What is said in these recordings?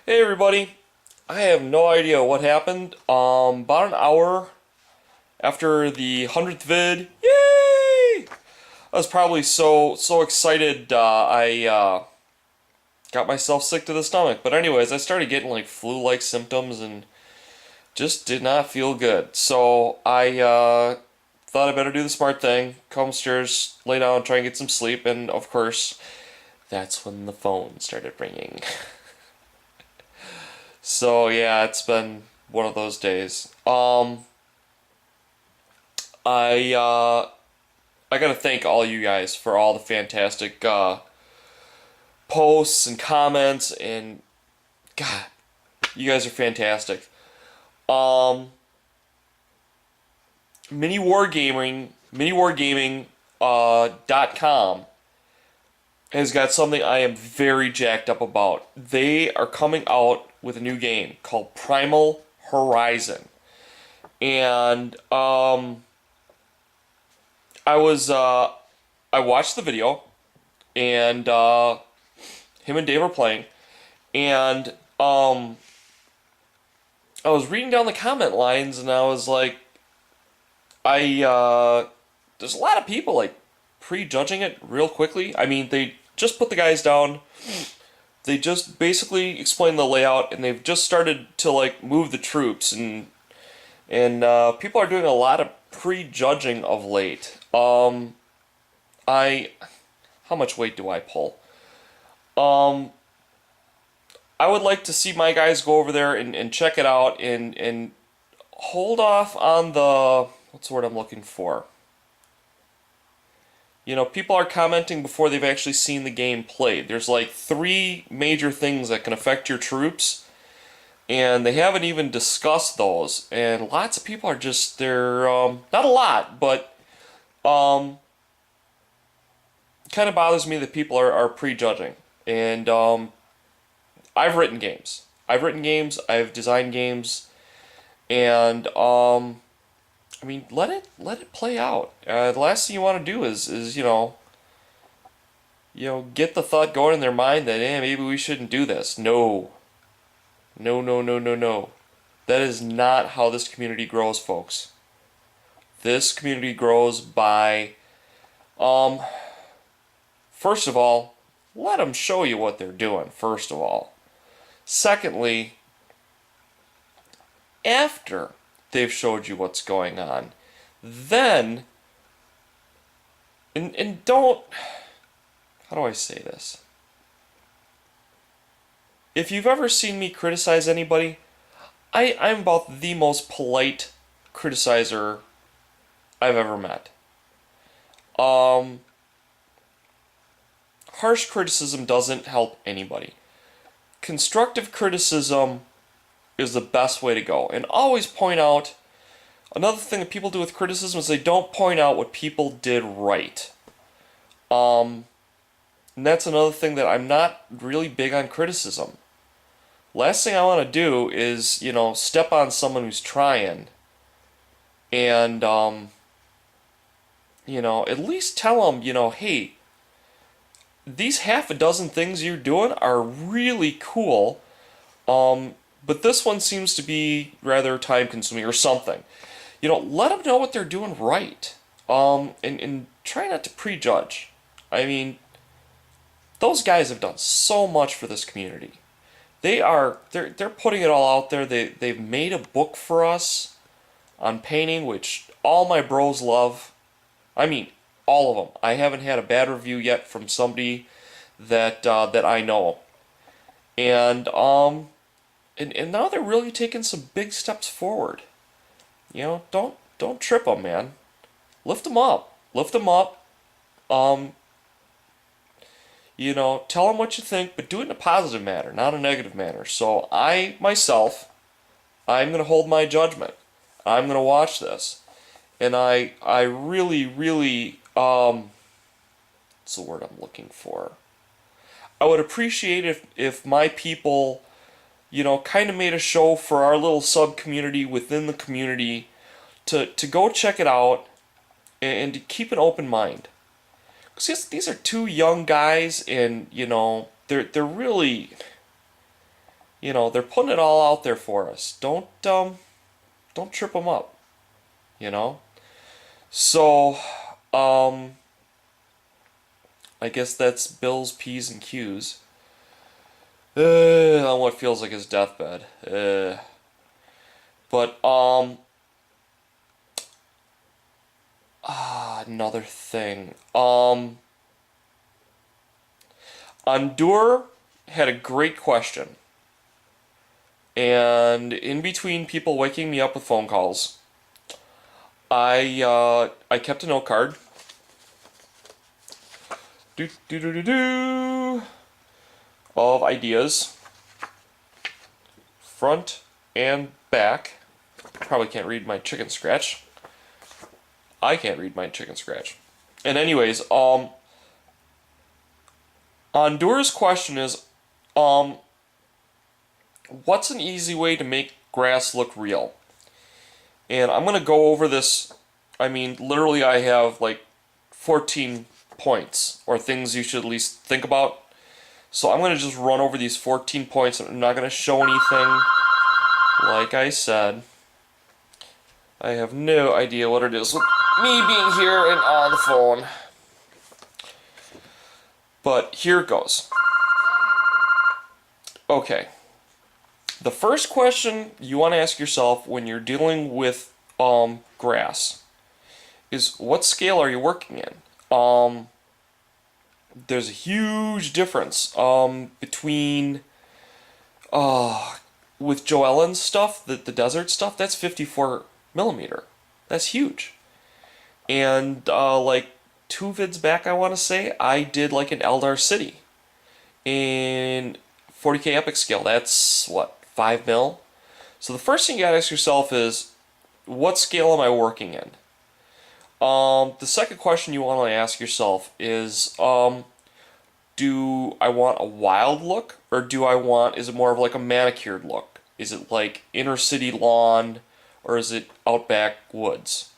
Hey everybody, I have no idea what happened. About an hour after the 100th vid, yay! I was probably so excited. I got myself sick to the stomach. But anyways, I started getting like flu-like symptoms and just did not feel good. So I thought I better do the smart thing, come upstairs, lay down, try and get some sleep, and of course, that's when the phone started ringing. So yeah, it's been one of those days. I gotta thank all you guys for all the fantastic posts and comments, and God, you guys are fantastic. Um, mini wargaming.com has got something I am very jacked up about. They are coming out with a new game called Primal Horizon, and I watched the video, and him and Dave are playing, and I was reading down the comment lines, and I was like, there's a lot of people like prejudging it real quickly. I mean, they just put the guys down. They just basically explained the layout, and they've just started to like move the troops, and people are doing a lot of prejudging of late. I How much weight do I pull? Um, I would like to see my guys go over there and check it out and hold off on the, what's the word I'm looking for? You know, people are commenting before they've actually seen the game played. There's like three major things that can affect your troops, and they haven't even discussed those. And lots of people are just, they're, not a lot, but um, kind of bothers me that people are prejudging. And I've written games. I've designed games, and I mean, let it play out. The last thing you want to do is get the thought going in their mind that maybe we shouldn't do this. No, no, no, no, no, no. That is not how this community grows, folks. This community grows by um first of all, let them show you what they're doing. First of all, secondly, after they've showed you what's going on, then and don't, how do I say this? If you've ever seen me criticize anybody, I'm about the most polite criticizer I've ever met. Um, Harsh criticism doesn't help anybody. Constructive criticism is the best way to go. And always point out, another thing that people do with criticism is they don't point out what people did right. And that's another thing that I'm not really big on criticism. Last thing I want to do is, step on someone who's trying and, at least tell them, hey, these half a dozen things you're doing are really cool, but this one seems to be rather time consuming or something. Let them know what they're doing right, and try not to prejudge. I mean, those guys have done so much for this community. They're putting it all out there. They've made a book for us on painting, which all my bros love. I mean, all of them. I haven't had a bad review yet from somebody that I know. And and now they're really taking some big steps forward. Don't trip them, man. Lift them up. Lift them up. Tell them what you think, but do it in a positive manner, not a negative manner. So I'm going to hold my judgment. I'm going to watch this. And I really, really, what's the word I'm looking for? I would appreciate if my people, kind of made a show for our little sub-community within the community to go check it out and to keep an open mind. Because these are two young guys, and they're really, they're putting it all out there for us. Don't trip them up, you know? So, I guess that's Bill's P's and Q's. On what feels like his deathbed. But, another thing. Ondur had a great question. And in between people waking me up with phone calls, I kept a note card. Of ideas, front and back. Probably can't read my chicken scratch. I can't read my chicken scratch. And anyways, Ondura's question is, what's an easy way to make grass look real? And I'm gonna go over this. I mean, literally, I have like 14 points or things you should at least think about. So I'm going to just run over these 14 points. I'm not going to show anything. Like I said, I have no idea what it is with me being here and on the phone. But here it goes. Okay. The first question you want to ask yourself when you're dealing with grass is, what scale are you working in? There's a huge difference between with Joellen's stuff, the desert stuff. That's 54 millimeter. That's huge. And like 2 vids back, I want to say, I did like an Eldar City in 40K epic scale. That's what, 5 mil. So the first thing you gotta ask yourself is, what scale am I working in? The second question you want to ask yourself is, do I want a wild look, or is it more of like a manicured look? Is it like inner city lawn, or is it outback woods?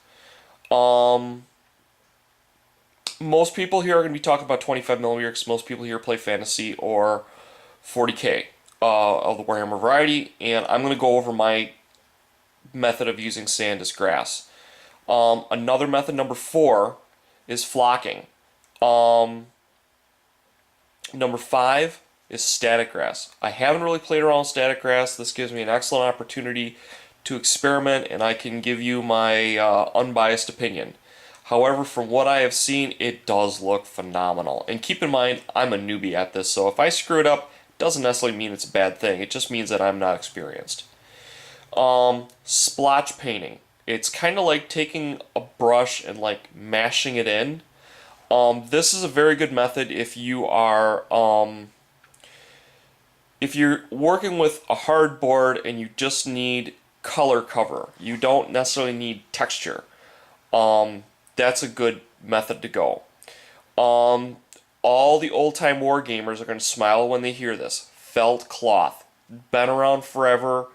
Most people here are going to be talking about 25 millimeter, because most people here play fantasy or 40K of the Warhammer variety, and I'm going to go over my method of using sand as grass. Another method, number 4, is flocking. Number 5 is static grass. I haven't really played around with static grass. This gives me an excellent opportunity to experiment, and I can give you my unbiased opinion. However, from what I have seen, it does look phenomenal. And keep in mind, I'm a newbie at this, so if I screw it up, it doesn't necessarily mean it's a bad thing. It just means that I'm not experienced. Splotch painting. It's kind of like taking a brush and like mashing it in. This is a very good method if you are if you're working with a hard board and you just need color cover. You don't necessarily need texture. That's a good method to go. All the old-time war gamers are going to smile when they hear this. Felt cloth. Been around forever.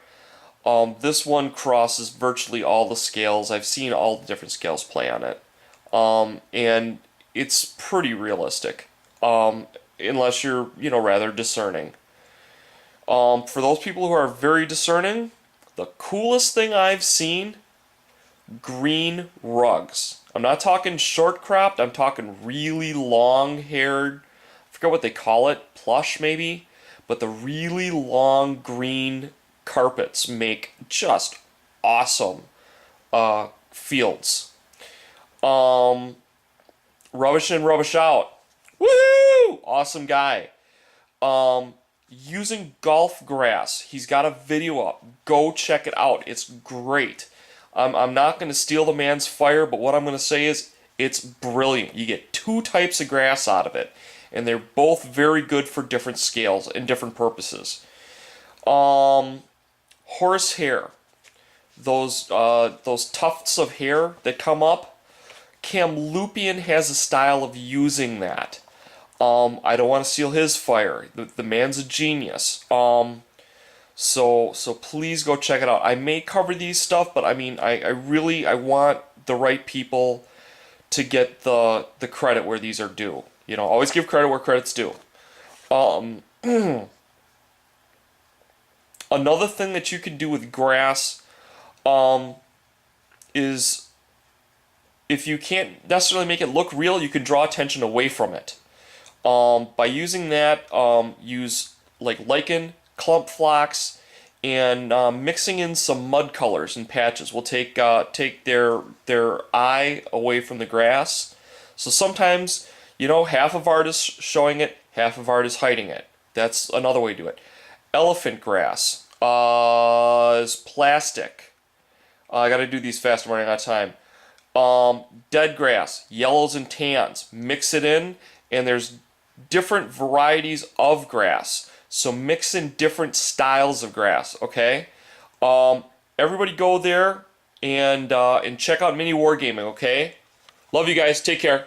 This one crosses virtually all the scales. I've seen all the different scales play on it. And it's pretty realistic. Unless you're, rather discerning. For those people who are very discerning, the coolest thing I've seen, green rugs. I'm not talking short cropped, I'm talking really long haired, I forget what they call it, plush maybe, but the really long green carpets make just awesome fields. Rubbish in, rubbish out. Woohoo! Awesome guy. Using golf grass. He's got a video up. Go check it out. It's great. I'm not going to steal the man's fire, but what I'm going to say is it's brilliant. You get 2 types of grass out of it, and they're both very good for different scales and different purposes. Horsehair. Those tufts of hair that come up. Kamloopian has a style of using that. I don't want to steal his fire. The man's a genius. So please go check it out. I may cover these stuff, but I mean, I want the right people to get the credit where these are due. Always give credit where credit's due. Another thing that you can do with grass is if you can't necessarily make it look real, you can draw attention away from it. By using that, use like lichen, clump phlox, and mixing in some mud colors and patches. We'll take their eye away from the grass. So sometimes, half of art is showing it, half of art is hiding it. That's another way to do it. Elephant grass is plastic. I got to do these fast. I'm running out of time. Dead grass, yellows and tans. Mix it in, and there's different varieties of grass. So mix in different styles of grass. Okay. Everybody go there and check out Mini Wargaming. Okay. Love you guys. Take care.